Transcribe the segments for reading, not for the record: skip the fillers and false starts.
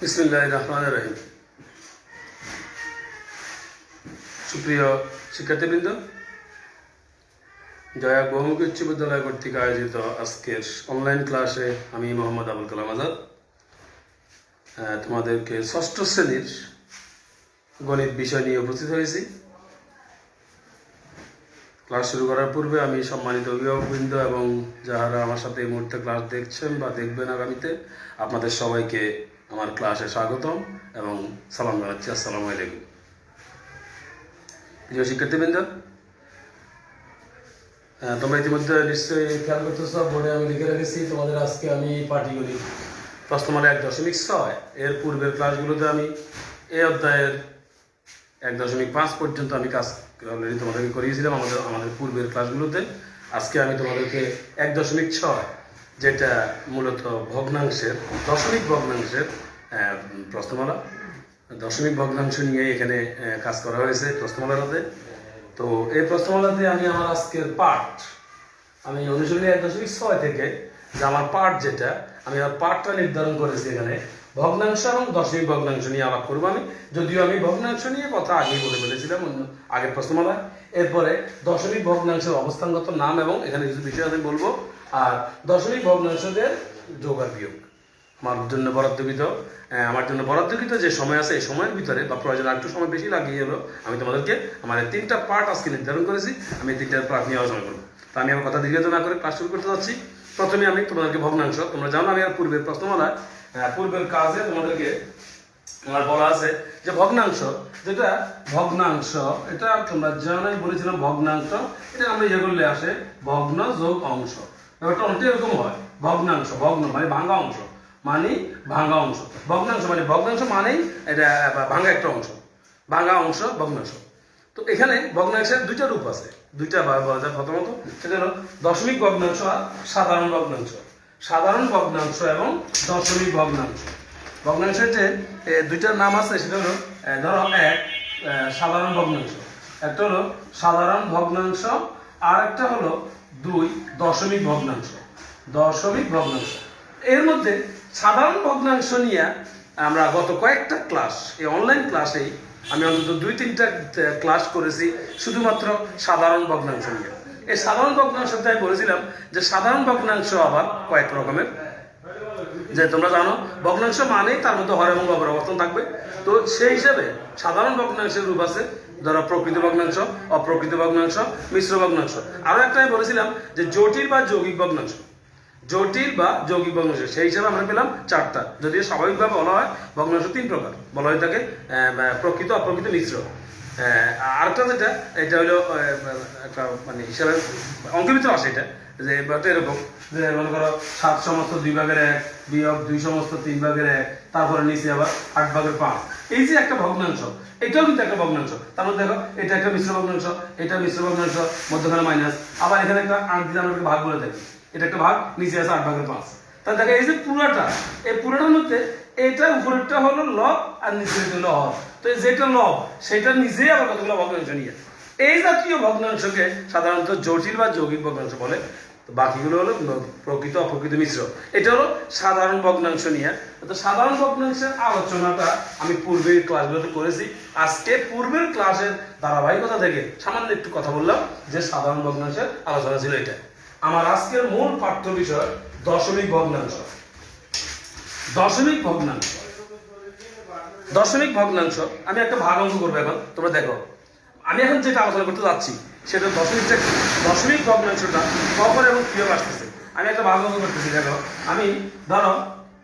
বিসমিল্লাহির রহমানির রহিম। সুপ্রিয় শিক্ষার্থীবৃন্দ, জয়া বহুমুখী উচ্চ বিদ্যালয় কর্তৃক আয়োজিত আজকের অনলাইন ক্লাসে আমি মোহাম্মদ আবুল কালাম আজাদ তোমাদেরকে ষষ্ঠ শ্রেণীর গণিত বিষয় নিয়ে উপস্থিত হয়েছি। ক্লাস শুরু করার পূর্বে আমি সম্মানিত অভিভাবকবৃন্দ এবং যারা আমার সাথে এই মুহূর্তে ক্লাস দেখছেন বা দেখবেন আগামীতে, আপনাদের সবাইকে আমার ক্লাসে স্বাগতম এবং সালাম জানাচ্ছি। আসসালামু আলাইকুম। প্রিয় শিক্ষার্থীবৃন্দ, তোমরা ইতিমধ্যে নিশ্চয়ই খেয়াল করতেছ, বোর্ডে আমি লিখে রেখেছি তোমাদের আজকে আমি পাটিগণিত প্রশ্নমালা 1.6 এর পূর্বের ক্লাসগুলোতে আমি এই অধ্যায়ের 1.5 পর্যন্ত আমি কাজ অলরেডি তোমাদেরকে করিয়েছিলাম আমাদের পূর্বের ক্লাসগুলোতে। আজকে আমি তোমাদেরকে 1.6 যেটা মূলত ভগ্নাংশের দশমিক ভগ্নাংশের প্রশ্নমালা, দশমিক ভগ্নাংশ নিয়ে এখানে কাজ করা হয়েছে প্রশ্নমালাটাতে। তো এই প্রশ্নমালাতে আমি আমার আজকের পার্ট আমি অনুশীলনী 1.6 থেকে যে আমার পার্ট যেটা আমি আমার পার্টটা নির্ধারণ করেছি। এখানে ভগ্নাংশ এবং দশমিক ভগ্নাংশ নিয়ে আলাপ করবো আমি, যদিও আমি ভগ্নাংশ নিয়ে কথা আগেই বলে ফেলেছিলাম আগের প্রশ্নমালায়। এরপরে দশমিক ভগ্নাংশের অবস্থানগত নাম এবং এখানে কিছু বিষয় আমি বলবো, আর দশমিক ভগ্নাংশদের যোগ আর বিয়োগ। আমার জন্য বরাদ্দকৃত যে সময় আছে এই সময়ের ভিতরে বা প্রয়োজন একটু সময় বেশি লাগিয়ে হলো আমি তোমাদেরকে আমার 3টা পার্ট আজকে নির্ধারণ করেছি। আমি 3টা পার্ট নিয়ে আলোচনা করবো। তা আমি আমার কথা দীর্ঘায়িত না করে ক্লাস শুরু করতে যাচ্ছি। প্রথমে আমি তোমাদেরকে ভগ্নাংশ, তোমরা জানো আমি আর পূর্বের প্রশ্নমালায় পূর্বের কাজে তোমাদেরকে আমার বলা আছে যে ভগ্নাংশ এটা তোমরা জানো আমি বলেছিলাম ভগ্নাংশ এটা আমরা ইয়ে করলে আসে ভগ্ন যোগ অংশ। ব্যাপারটা অনেকটা এরকম হয়। ভগ্ন মানে ভাঙা অংশ, ভগ্নাংশ মানেই এটা ভাঙা একটা অংশ, ভাঙা অংশ ভগ্নাংশ। তো এখানে ভগ্নাংশের দুইটা রূপ আছে, দুইটা বলা যায়। প্রথমত সেটা হলো দশমিক ভগ্নাংশ আর সাধারণ ভগ্নাংশ এবং দশমিক ভগ্নাংশ। ভগ্নাংশের যে দুইটার নাম আছে সেটা হলো ধরো এক সাধারণ ভগ্নাংশ, একটা হলো সাধারণ ভগ্নাংশ, আর একটা হলো 2 দশমিক ভগ্নাংশ। এর মধ্যে সাধারণ ভগ্নাংশ নিয়ে আমরা গত কয়েকটা ক্লাস এই অনলাইন ক্লাসেই আমি অন্তত 2-3টা ক্লাস করেছি শুধুমাত্র সাধারণ ভগ্নাংশ নিয়ে। এই সাধারণ ভগ্নাংশতে আমি বলেছিলাম যে সাধারণ ভগ্নাংশ আবার কয়েক রকমের। যে তোমরা জানো ভগ্নাংশ মানেই তার মধ্যে হর এবং লবের অবস্থান থাকবে। তো সেই হিসাবে সাধারণ ভগ্নাংশের রূপ আছে, ধরো প্রকৃত ভগ্নাংশ, অপ্রকৃত ভগ্নাংশ, মিশ্র ভগ্নাংশ। আরো একটা আমি বলেছিলাম যে জটিল বা যৌগিক ভগ্নাংশ। সেই হিসাবে আমরা পেলাম 4টা, যদিও স্বাভাবিকভাবে বলা হয় ভগ্নাংশ 3 প্রকার বলা হয়ে থাকে, প্রকৃত, অপ্রকৃত, মিশ্র। আরেকটা যেটা এটা হলো একটা মানে হিসাবে অঙ্কের ভিতরে আসে এটা, যে এরকম যে মনে করো 7 সমস্ত 2 ভাগের 1 বিয়োগ 2 সমস্ত 3 ভাগের 1, তারপরে নিচে আবার 8 ভাগের 5। এই যে একটা ভগ্নাংশ, এটাও কিন্তু একটা ভগ্নাংশ। তার মধ্যে দেখো এটা একটা মিশ্র ভগ্নাংশ, এটা মিশ্র ভগ্নাংশ, মধ্যখানে মাইনাস, আবার এখানে একটা 8 দিয়ে আমরা ভাগ বলে থাকি, এটা একটা ভাগ, নিচে আছে 8 ভাগের 5। তাহলে দেখো এই যে পুরোটার মধ্যে এটা উপরেরটা হলো লব আর নিচের হলো হর। তো যেটা লব সেটা নিজেই আবার কতগুলো ভগ্নাংশ নিয়ে, এই জাতীয় ভগ্নাংশকে সাধারণত জটিল বা যৌগিক ভগ্নাংশ বলে। বাকিগুলো হলো প্রকৃত, অপ্রকৃত, মিশ্র। এটা হলো সাধারণ ভগ্নাংশ নিয়ে। তো সাধারণ ভগ্নাংশের আলোচনাটা আমি পূর্বের ক্লাসগুলোতে করেছি। আজকে পূর্বের ক্লাসের ধারাবাহিকতা থেকে সামান্য একটু কথা বললাম যে সাধারণ ভগ্নাংশের আলোচনা ছিল এটা। আমার আজকের মূল পাঠ্য বিষয় দশমিক ভগ্নাংশ। দশমিক ভগ্নাংশ আমি একটা ভাগ অঙ্ক করবো এখন, তোমরা দেখো। আমি এখন যেটা আলোচনা করতে যাচ্ছি সেটা দশমিক ভগ্নাংশটা কখন এবং কিভাবে আসতেছে। আমি একটা ভাগ অঙ্ক করতেছি। দেখো আমি ধরো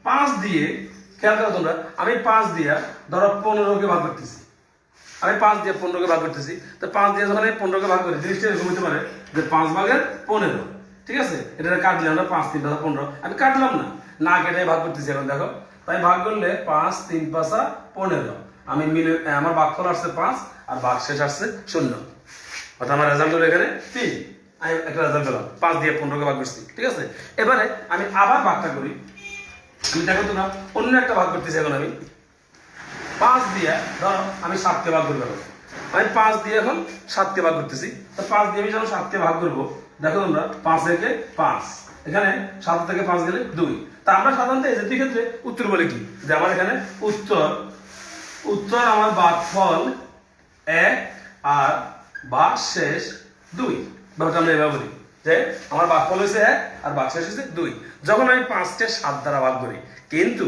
5 দিয়ে, খেয়াল করো তোমরা, আমি 5 দিয়ে ধরো 15কে ভাগ করতেছি। তো 5 দিয়ে যখন 15কে ভাগ করি, জিনিসটা এরকম হতে পারে যে 5 ভাগের 15। ঠিক আছে, এটা কাটলে আমরা 5 3 15, আমি কাটলাম না কেটে ভাগ করতেছি। এখন দেখো তাই ভাগ করলে 5 3 5 15, আমি মিলে আমার ভাগফল আসছে 5 আর ভাগ শেষ আসছে 0, অর্থাৎ আমার রেজাল্ট হলো এখানে 3। আমি একটা রেজাল্ট পেলাম 5 দিয়ে 15কে ভাগ করছি। ঠিক আছে, এবারে আমি আবার ভাগটা করি। আমি দেখো তোমরা অন্য একটা ভাগ করতেছি। এখন আমি 5 দিয়ে ধরো আমি 7কে ভাগ করবো। আমি 5 দিয়ে এখন 7কে ভাগ করতেছি। তো 5 দিয়ে আমি যখন 7কে ভাগ করবো, দেখো তোমরা 5 থেকে 5, এখানে 7 থেকে 5 গেলে 2, তা আমরা সাধারণত এই জাতীয় ক্ষেত্রে উত্তর বলে কি, যে আমার এখানে উত্তর উত্তর আমার ভাগফল 1 আর ভাগশেষ 2, ব্যাপারটা আমরা এভাবে বলি যে আমার ভাগফল হয়েছে 1 আর ভাগশেষ হয়েছে 2। যখন আমি 5কে 7 দ্বারা ভাগ করি, কিন্তু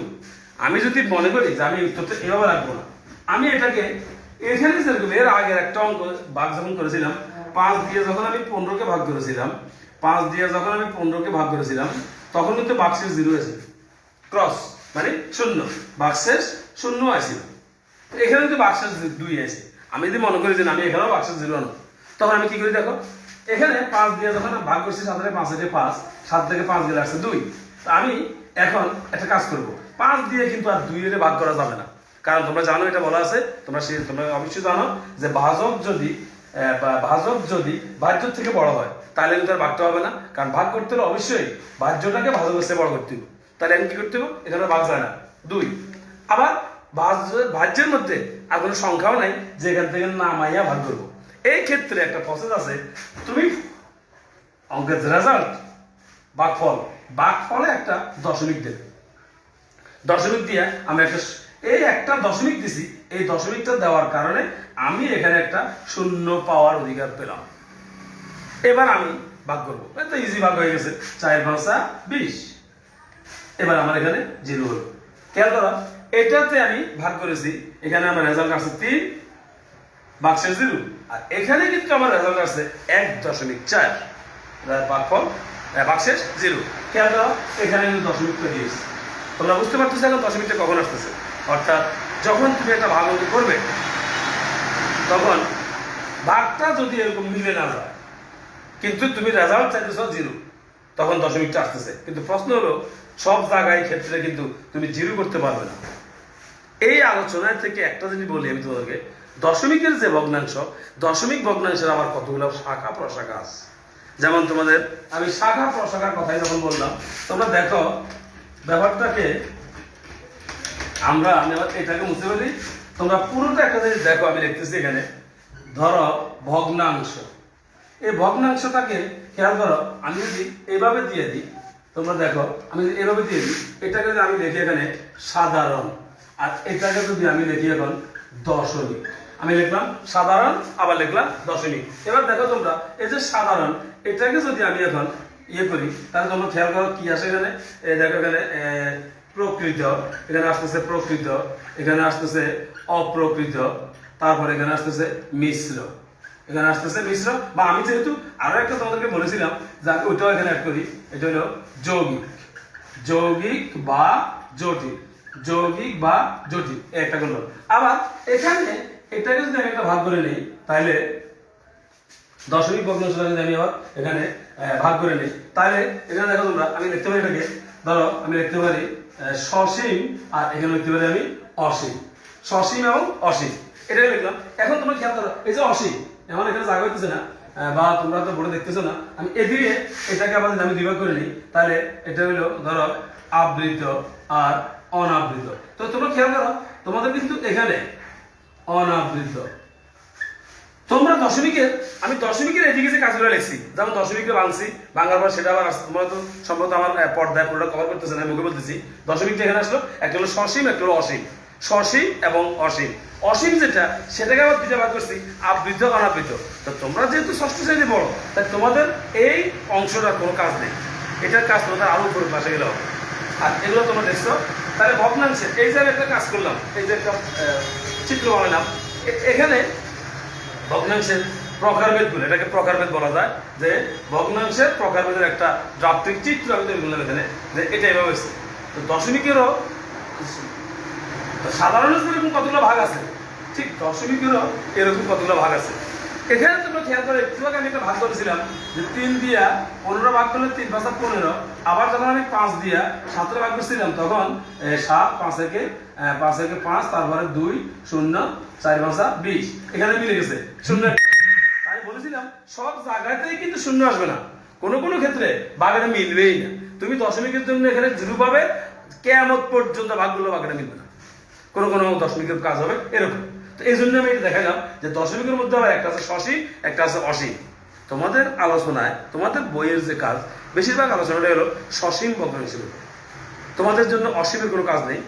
আমি যদি মনে করি যে আমি উত্তরটা এভাবে রাখবো না, আমি এটাকে এখানে যেরকম এর আগের একটা অঙ্ক ভাগ যখন করেছিলাম 5 দিয়ে, যখন আমি 15কে ভাগ করেছিলাম 5 দিয়ে যখন আমি 15কে ভাগ করেছিলাম, তখন কিন্তু ভাগশেষ 0 আছে, ক্রস মানে 0, ভাগশেষ 0 আসছিল। তো এখানে কিন্তু ভাগশেষ 2 আছে। আমি যদি মনে করি যে আমি এখানেও ভাগশেষ 0 আনো, তখন আমি কি করি দেখো, এখানে 5 দিয়ে যখন ভাগ করছি 7 থেকে 5 থেকে 5, 7 থেকে 5 গেলে আসছে 2। তো আমি এখন একটা কাজ করব, 5 দিয়ে কিন্তু আর 2 এর ভাগ করা যাবে না, কারণ তোমরা জানো এটা বলা আছে, তোমরা অবশ্যই জানো যে ভাজক যদি ভাজ্যর থেকে বড় হয় তাহলে কিন্তু আর ভাগটা হবে না, কারণ ভাগ করতে হলে অবশ্যই ভাজ্যটাকে ভাজকের চেয়ে বড় করতে হবে। তাহলে আমি কি করতে হবে, এখানে ভাগ যায় না 2। আবার ভাজ্যের মধ্যে আর কোনো সংখ্যাও নাই যে এখান থেকে নামাইয়া ভাগ করবো। এই ক্ষেত্রে একটা প্রসেস আছে, তুমি অঙ্কের রেজাল্ট ভাগফলে একটা দশমিক দেবে, দশমিক দিয়ে আমি একটা দশমিক দিছি, এই দশমিকটা দেওয়ার কারণে আমি এখানে একটা 0 পাওয়ার অধিকার পেলাম। এবার আমি ভাগ করবো, তো ইজি ভাগ হয়ে গেছে, 4 5 20। এবার আমার এখানে 0 হলো। খেয়াল করো, এটাতে আমি ভাগ করেছি, এখানে আমার রেজাল্ট আসছে 3, ভাগশেষ 0, আর এখানে কিন্তু আমার রেজাল্ট আসছে 1.4, ভাগফল ভাগশেষ 0। খেয়াল করো, এখানে কিন্তু দশমিকটা দিয়েছি। তোমরা বুঝতে পারতেছো এখন দশমিকটা কখন আসতেছে, অর্থাৎ যখন তুমি একটা ভাগ অঙ্ক করবে, তখন ভাগটা যদি এরকম মিলে না যায় কিন্তু তুমি রেজাল্ট চাইতেছ 0, তখন দশমিকটা আসতেছে। কিন্তু প্রশ্ন হলো, সব জায়গায় ক্ষেত্রে কিন্তু তুমি 0 করতে পারবে না। এই আলোচনায় থেকে একটা জিনিস বলি আমি তোমাদেরকে, দশমিকের যে ভগ্নাংশ, দশমিক ভগ্নাংশের আমার কতগুলো শাখা প্রশাখা আছে। যেমন তোমাদের আমি শাখা প্রশাখার কথাই যখন বললাম, তোমরা দেখো ব্যাপারটাকে আমি এটাকে মুছে ফেলি, তোমরা পুরোটা একটা জিনিস দেখো। আমি লিখতেছি এখানে, ধরো ভগ্নাংশ, এই ভগ্নাংশটাকে খেয়াল করো, আমি যদি এইভাবে দিয়ে দিই, তোমরা দেখো আমি যদি এইভাবে দিয়ে দিই, এটাকে যদি আমি লিখি এখানে সাধারণ, আর এটাকে যদি আমি লিখি এখন দশমিক, আমি লিখলাম সাধারণ, আবার লিখলাম দশমিক। এবার দেখো তোমরা, এই যে সাধারণ, এটাকে যদি আমি এখন করি, তাহলে তোমরা খেয়াল করো কি আসে এখানে, দেখো এখানে প্রকৃত, এখানে আসতেছে প্রকৃত, এখানে আসতেছে অপ্রকৃত, তারপর এখানে আসতেছে মিশ্র, এখানে আসতেছে মিশ্র, বা আমি যেহেতু আরো একটা তোমাদেরকে বলেছিলাম যে আমি ওইটাও এখানে অ্যাড করি, এটা হলো যৌগিক বা জটিল, একটা করলো। আবার এখানে এটাকে যদি আমি একটা ভাগ করে নিই, তাহলে দশমিক ভগ্নাংশটা যদি আমি আবার এখানে ভাগ করে নিই, তাহলে এখানে দেখো তোমরা, আমি লিখতে পারি এটাকে, ধরো আমি লিখতে পারি সসীম, আর এখানে লিখতে পারি আমি অসীম, সসীম এবং অসীম, এটাকে লিখলাম। এখন তোমরা খেয়াল করো, এই যে অসীম, এখন এখানে জায়গা হইতেছে না, বা তোমরা তো বোর্ডে দেখতেছো না, আমি এদিকে এটাকে আবার আমি দুই ভাগ করে নিই, তাহলে এটা হলো ধরো আবৃত আর অনাবৃত। তো তোমরা খেয়াল করো, তোমাদের কিন্তু এখানে অনাবৃত, তোমরা আমি দশমিকের এদিকে যে কাজগুলো লিখছি, যেমন দশমিকে ভাঙছি, ভাঙার পর সেটা আবার তোমরা তো সম্ভবত আমার পর্দায় পুরোটা কভার করতেছে না, মুখে বলতেছি। দশমিকটা এখানে আসলো, একটা হলো সসীম, একটা হলো অসীম, সসীম এবং অসীম। অসীম যেটা, সেটাকে আবার দুইটা ভাগ করছি, আবৃত অনাবৃত। তো তোমরা যেহেতু ষষ্ঠ শ্রেণী পড়ো, তাই তোমাদের এই অংশটার কোনো কাজ নেই, এটার কাজ তোমাদের আরো উপরে পাশে গেলে হবে। আর এগুলো তোমরা দেখছো, তাহলে ভগ্নাংশে এই যে আমি একটা কাজ করলাম, এই যে একটা চিত্র বানালাম, এখানে ভগ্নাংশের প্রকারভেদগুলো, এটাকে প্রকারভেদ বলা যায়, যে ভগ্নাংশের প্রকারভেদের একটা ড্রাফটিং চিত্র আমি তৈরি করলাম এখানে, যে এটা এভাবে হয়েছে। তো দশমিকেরও সাধারণের এরকম কতগুলো ভাগ আছে, ঠিক দশমিকেরও এরকম কতগুলো ভাগ আছে। এখানে তোমরা খেয়াল করে, একটু আগে আমি একটা ভাগ করেছিলাম যে 3 দিয়া 15 ভাগ করলে 3 5 15, আবার যখন আমি 5 দিয়া 7 ভাগ করছিলাম, তখন 7 5 একে 5, তারপরে 2 0 4 5 20, এখানে মিলে গেছে 0। তাই বলেছিলাম সব জায়গাতেই কিন্তু 0 আসবে না, কোনো কোনো ক্ষেত্রে ভাগটা মিলবেই না। তুমি দশমিকের জন্য এখানে 0 পাবে, কিয়ামত পর্যন্ত ভাগগুলো ভাগটা মিলবে না, কোনো কোনো দশমিকের কাজ হবে এরকম। তো এই জন্য আমি এটা দেখালাম যে দশমিকের মধ্যে আবার একটা আছে সসীম, একটা আছে অসীম। তোমাদের আলোচনায়, তোমাদের বইয়ের যে কাজ, বেশিরভাগ আলোচনাটা হলো সসীম ভগ্নাংশের উপর। তোমাদের জন্য অসীমের কোনো কাজ নেই,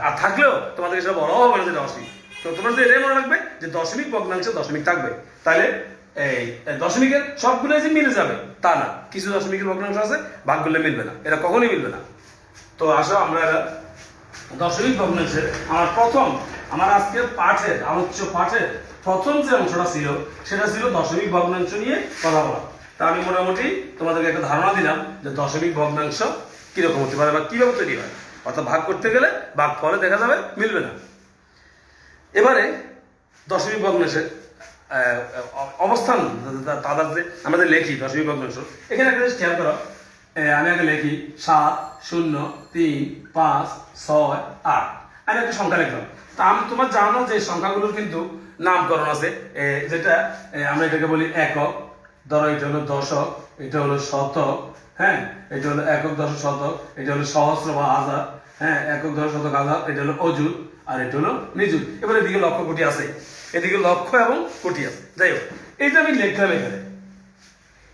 আর থাকলেও তোমাদেরকে সেটা বলাও হবে না যেটা অসীম। তো তোমরা যদি এটাই মনে রাখবে যে দশমিক ভগ্নাংশে দশমিক থাকবে, তাহলে এই দশমিকের সবগুলো যে মিলে যাবে তা না, কিছু দশমিকের ভগ্নাংশ আছে ভাগ করলে মিলবে না, এটা কখনোই মিলবে না। তো আসো আমরা দশমিক ভগ্নাংশের আমার আজকের পাঠের আলোচ্য পাঠের প্রথম যে অংশটা ছিল সেটা ছিল দশমিক ভগ্নাংশ নিয়ে কথা বলা। তা আমি মোটামুটি তোমাদেরকে একটা ধারণা দিলাম যে দশমিক ভগ্নাংশ কিরকম হতে পারে বা কিভাবে তৈরি হয়, অর্থাৎ ভাগ করতে গেলে ভাগ ফলে দেখা যাবে মিলবে না। এবারে দশমিক ভগ্নাংশের অবস্থান তাদের যে আমাদের লেখি দশমিক ভগ্নাংশ, এখানে একটা জিনিস খেয়াল করো, আমি আগে লিখি 7 0 3 5 6 8, আমি একটা সংখ্যা লিখলাম। তা আমি তোমার জানো যে সংখ্যাগুলোর কিন্তু নামকরণ আছে, যেটা আমরা এটাকে বলি একক, ধরো এটা হলো দশক, এটা হলো শতক, হ্যাঁ এটা হলো একক দশক শতক, এটা হলো সহস্র বা হাজার, হ্যাঁ একক দশক শতক হাজার, এটা হলো অযুত আর এটা হলো নিযুত। এবার এদিকে লক্ষ কোটি আছে, এদিকে লক্ষ এবং কোটি আছে। যাই হোক, এইটা আমি লিখলাম এখানে।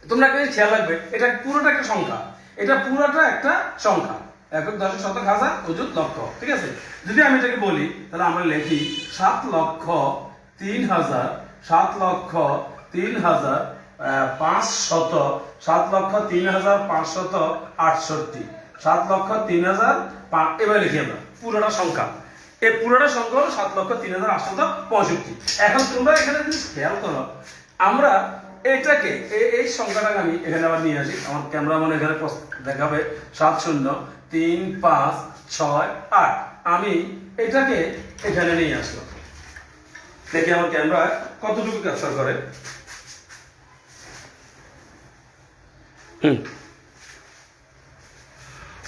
তোমরা একটা খেয়াল রাখবে, এটা পুরোটা একটা সংখ্যা, এটা পুরোটা একটা সংখ্যা, একক দশক শতক হাজার অযুত লক্ষ, ঠিক আছে। যদি আমি এটাকে বলি তাহলে আমরা লিখি 7,03,000, 7,03,500, 7,03,568, 7,03,000। এবার লিখি আমরা পুরোটা সংখ্যা, এই পুরোটা সংখ্যা হলো 7,03,865। এখন তোমরা এখানে যদি খেয়াল করো, আমরা এটাকে এই সংখ্যাটাকে আমি এখানে আবার নিয়ে আসি, আমার ক্যামেরা মনে এখানে দেখাবে 7,0,3,5,6,8, আমি এটাকে এখানে নিয়ে আসলাম। দেখি আমার ক্যামেরা কতটুকু ক্যাপচার করে।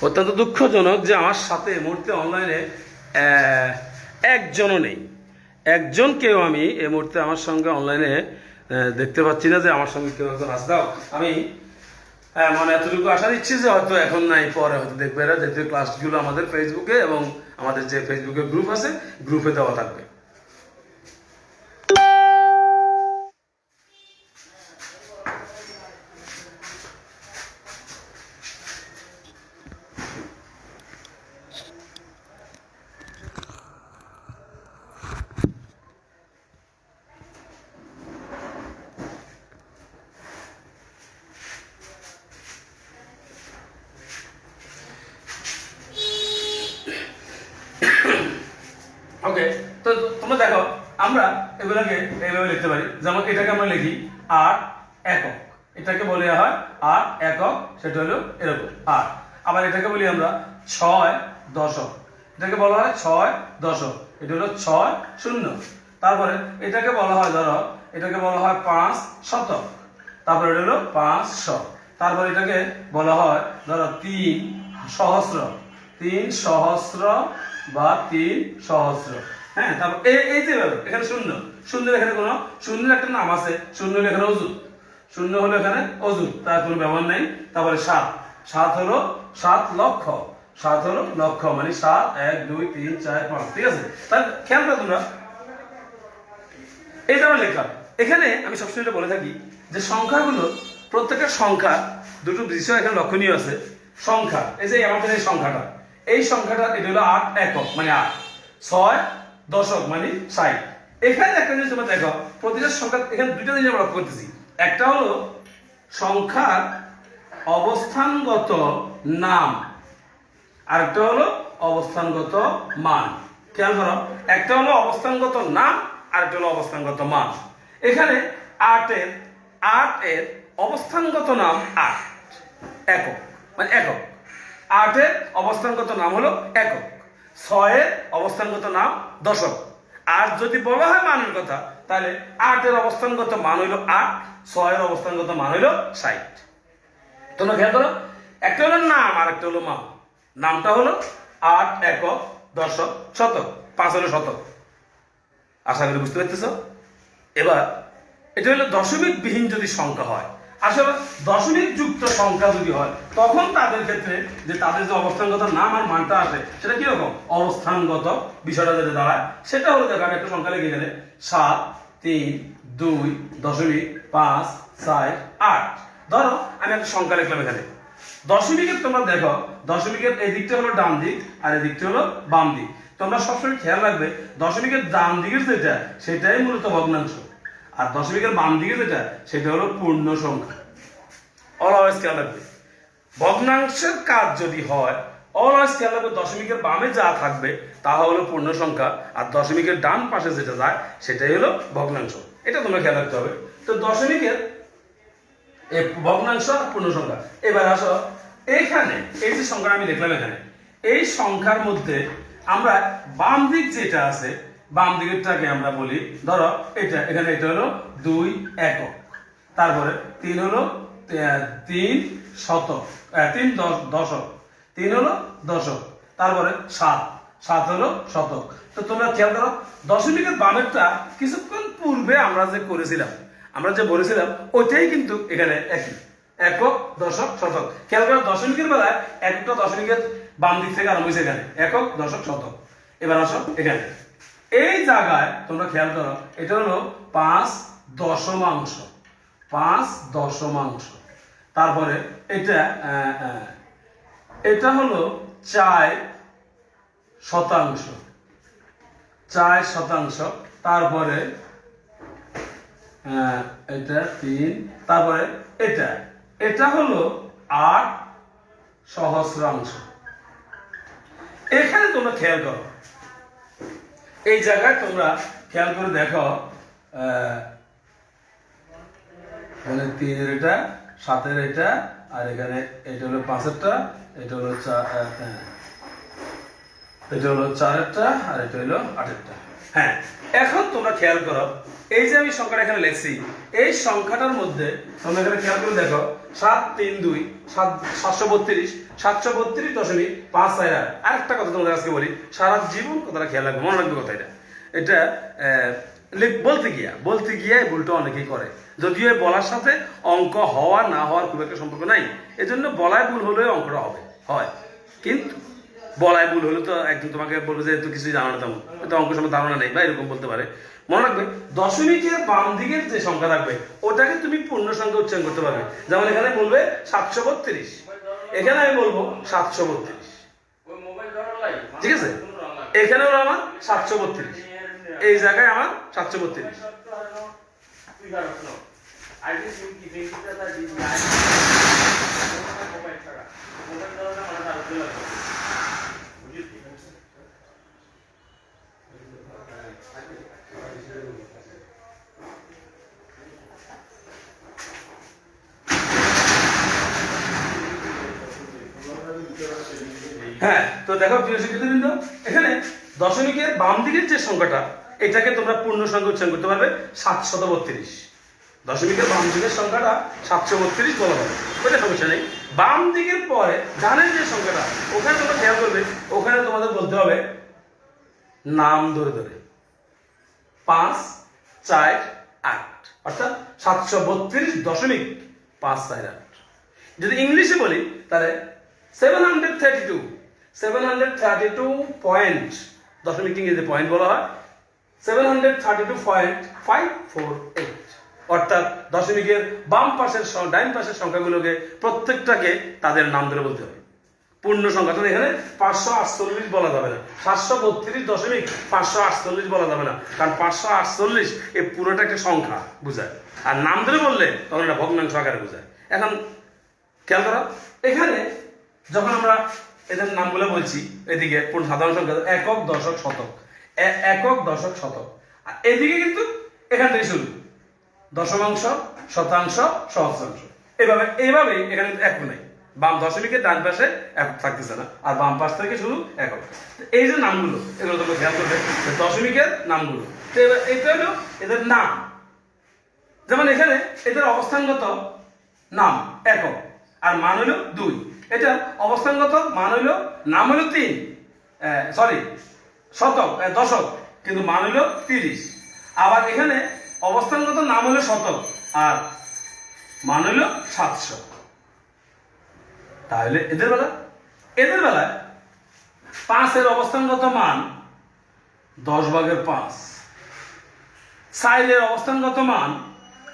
অত্যন্ত দুঃখজনক যে আমার সাথে এই মুহূর্তে অনলাইনে একজনও নেই, একজনকেও আমি এই মুহূর্তে আমার সঙ্গে অনলাইনে দেখতে পাচ্ছি না যে আমার সঙ্গে কেউ একজন আসে। দাও আমি মানে এতটুকু আশা দিচ্ছি যে হয়তো এখন নাই, পরে হয়তো দেখবে এরা, যেহেতু ক্লাসগুলো আমাদের ফেসবুকে এবং আমাদের যে ফেসবুকে গ্রুপ আছে গ্রুপে দেওয়া থাকবে। ওকে, তো তোমরা দেখো আমরা এগুলোকে এইভাবে লিখতে পারি, যেমন এটাকে আমরা লিখি 8 একক, এটাকে বলা হয় 8 একক, সেটা হলো এরকম 8। আবার এটাকে বলি আমরা 6 দশক, এটাকে বলা হয় 6 দশক, এটা হলো 6 শূন্য। তারপরে এটাকে বলা হয়, ধরো এটাকে বলা হয় 5 শতক, তারপরে এটা হলো 500। তারপর এটাকে বলা হয় ধরো 3 সহস্র, 3 সহস্র বা 3 সহস্র, হ্যাঁ। তারপর এই যে এখানে শূন্য, শূন্যের এখানে কোনো শূন্যের একটা নাম আছে, শূন্য হলো এখানে অযুত, শূন্য হলো এখানে অযুত, তার কোনো ব্যবহার নেই। তারপরে 7, 7 হলো 7 লক্ষ, 7 হলো লক্ষ, মানে 7 1 2 3 4 5, ঠিক আছে। তাহলে খেয়াল করো তোমরা, এই যে আমরা লিখলাম। এখানে আমি সবসময় এটা বলে থাকি যে সংখ্যাগুলো, প্রত্যেকটা সংখ্যা দুটো বিষয় এখানে লক্ষণীয় আছে। সংখ্যা, এই যে আমাদের এই সংখ্যাটা, এই সংখ্যাটা এটা হলো 8 একক মানে 8, 6 দশক মানে 60। এখানে একটা জিনিস তোমরা দেখো, প্রতিটা সংখ্যা এখানে দুইটা জিনিস আমরা লক্ষ্য করতেছি। একটা হলো সংখ্যার অবস্থানগত নাম, আর একটা হলো অবস্থানগত মান। খেয়াল করো, একটা হলো অবস্থানগত নাম আর একটা হলো অবস্থানগত মান। এখানে 8 এর অবস্থানগত নাম 8 একক মানে একক, 8 এর অবস্থানগত নাম হলো একক, 6 এর অবস্থানগত নাম দশক। আর যদি বলা হয় মানের কথা, তাহলে 8 এর অবস্থানগত মান হইল 8, 6 এর অবস্থানগত মান হইল 60। তোমরা খেয়াল করো, একটা হলো নাম আর একটা হলো মান। নামটা হলো 8 একক দশক শতক, 5 হলো শতক। আশা করি বুঝতে পারতেছ। এবার এটা হলো দশমিক বিহীন যদি সংখ্যা হয়, আসলে দশমিক যুক্ত সংখ্যা যদি হয়, তখন তাদের ক্ষেত্রে যে তাদের যে অবস্থানগত নাম আর মানটা আসে সেটা কিরকম অবস্থানগত বিষয়টা যেটা দাঁড়ায়, সেটা হলো দেখো আমি একটা সংখ্যা লিখে এখানে 7 3 2 দশমিক 5 4 8। ধরো আমি একটা সংখ্যা লিখলাম এখানে দশমিকের তোমরা দেখো, দশমিকের এই দিকটা হলো ডান দিক আর এই দিকটা হলো বাম দিক। তোমরা সবসময় খেয়াল রাখবে দশমিকের ডান দিকের যেটা সেটাই মূলত ভগ্নাংশ, আর দশমিকের বাম দিকে যেটা সেটা হলো পূর্ণ সংখ্যা। অলওয়েজ খেয়াল রাখবে ভগ্নাংশের কাজ যদি হয়, অলওয়েজ খেয়াল রাখবে দশমিকের বামে যা থাকবে তা হলো পূর্ণ সংখ্যা, আর দশমিকের ডান পাশে যেটা যায় সেটাই হলো ভগ্নাংশ। এটা তোমরা খেয়াল রাখতে হবে। তো দশমিকের ভগ্নাংশ আর পূর্ণ সংখ্যা। এবার আসো এখানে এই যে সংখ্যা আমি দেখলাম, এখানে এই সংখ্যার মধ্যে আমরা বাম দিক যেটা আছে, বাম দিকেরটাকে আমরা বলি ধরো এটা, এখানে এটা হলো 2 একক, তারপরে 3 হলো 3 শতক, 3 দশক, 3 হলো দশক, তারপরে 7 হলো শতক। তো তোমরা খেয়াল করো দশমিকের বামেরটা কিছুক্ষণ পূর্বে আমরা যে করেছিলাম, আমরা যে বলেছিলাম ওইটাই কিন্তু এখানে একই, একক দশক শতক। খেয়াল করো দশমিকের বেলায় একটা দশমিকের বাম দিক থেকে আরম্ভ হয়েছে এখানে একক দশক শতক। এবার আসো এখানে এই জায়গায় তোমরা খেয়াল করো এটা হলো 5 দশমাংশ, 5 দশমাংশ, তারপরে এটা হলো 4 শতাংশ, 4 শতাংশ, তারপরে এটা 3, তারপরে এটা হলো 8 সহস্রাংশ। এখানে তোমরা খেয়াল করো এই জায়গায় তোমরা খেয়াল করে দেখো এখানে 3 এর এটা, 7 এর এটা, আর এখানে এটা হলো 5 এরটা, এটা হলো 4, এটা হলো 4 এরটা, আর এটা হলো 8 এরটা। হ্যাঁ, এখন তোমরা খেয়াল করো এই যে আমি সংখ্যাটা এখানে লিখছি, এই সংখ্যাটার মধ্যে তোমরা এখানে খেয়াল করে দেখো 7 3 2 732 732.548। আরেকটা কথা তোমাদের আজকে বলি, সারা জীবন কথাটা খেয়াল রাখবে, মনে রাখবে কথা। এটা বলতে গিয়ে ভুলটা অনেকেই করে, যদিও বলার সাথে অঙ্ক হওয়া না হওয়ার খুব একটা সম্পর্ক নাই। এজন্য বলায় ভুল হলে অঙ্কটা হয়, কিন্তু বলায় ভুল হলে তো একজন তোমাকে বলবে যে তুই কিছুই জানো না, তেমন তো অঙ্ক সম্পর্কে ধারণা নেই বা এরকম বলতে পারে। মনে রাখবে দশমিকের বাম দিকের যে সংখ্যা থাকবে ওটাকে তুমি পূর্ণ সংখ্যা উচ্চারণ করতে পারবে। যেমন এখানে বলবে 732, এখানে আমি বলবো 732, ঠিক আছে? এখানে হলো আমার 732, এই জায়গায় আমার 732। হ্যাঁ, তো দেখো প্রিয় শিক্ষার্থীবৃন্দ, এখানে দশমিকের বাম দিকের যে সংখ্যাটা এটাকে তোমরা পূর্ণ সংখ্যা উচ্চারণ করতে পারবে 732। দশমিকের বাম দিকের সংখ্যাটা 732 বলা হবে, ওটা সমস্যা নেই। বাম দিকের পরে ডানের যে সংখ্যাটা ওখানে তোমরা খেয়াল করবে, ওখানে তোমাদের বলতে হবে নাম ধরে ধরে 5 4 8, অর্থাৎ 732.548। যদি ইংলিশে বলি তাহলে 732 পয়েন্ট, দশমিক ইংরেজি পয়েন্ট বলা হয়, 732.548, অর্থাৎ দশমিকের বাম পাশের ডাইন পাশের সংখ্যাগুলোকে প্রত্যেকটাকে তাদের নাম ধরে বলতে হবে। পূর্ণ সংখ্যা তো এখানে 548 বলা যাবে না, 732.548 বলা যাবে না, কারণ 548 এই পুরোটা একটা সংখ্যা বোঝায়, আর নাম ধরে বললে তখন এটা ভগ্নাংশ আকারে বোঝায়। এখন খেয়াল করো এখানে যখন আমরা এদের নামগুলো বলছি, এদিকে সাধারণ সংখ্যা একক দশক শতক, একক দশক শতক, আর এদিকে কিন্তু এখান থেকে শুরু দশমাংশ শতাংশ সহস্রাংশ। এইভাবেই এখানে একক নেই, বাম দশমিকের ডান পাশে একক থাকতেছে না, আর বাম পাশ থেকে শুরু একক। এই যে নামগুলো এগুলো তোমরা খেয়াল করবে, দশমিকের নামগুলো। এটা হলো এদের নাম, যেমন এখানে এদের অবস্থানগত নাম একক আর মান হলো 2, এটা অবস্থানগত মান হলো নাম হলো 3, শতক দশক, কিন্তু মান হলো 30। আবার এখানে অবস্থানগত নাম হলো শতক আর মান হলো 700। তাহলে এদের বেলায় 5 এর অবস্থানগত মান 10/5, 4 এর অবস্থানগত মান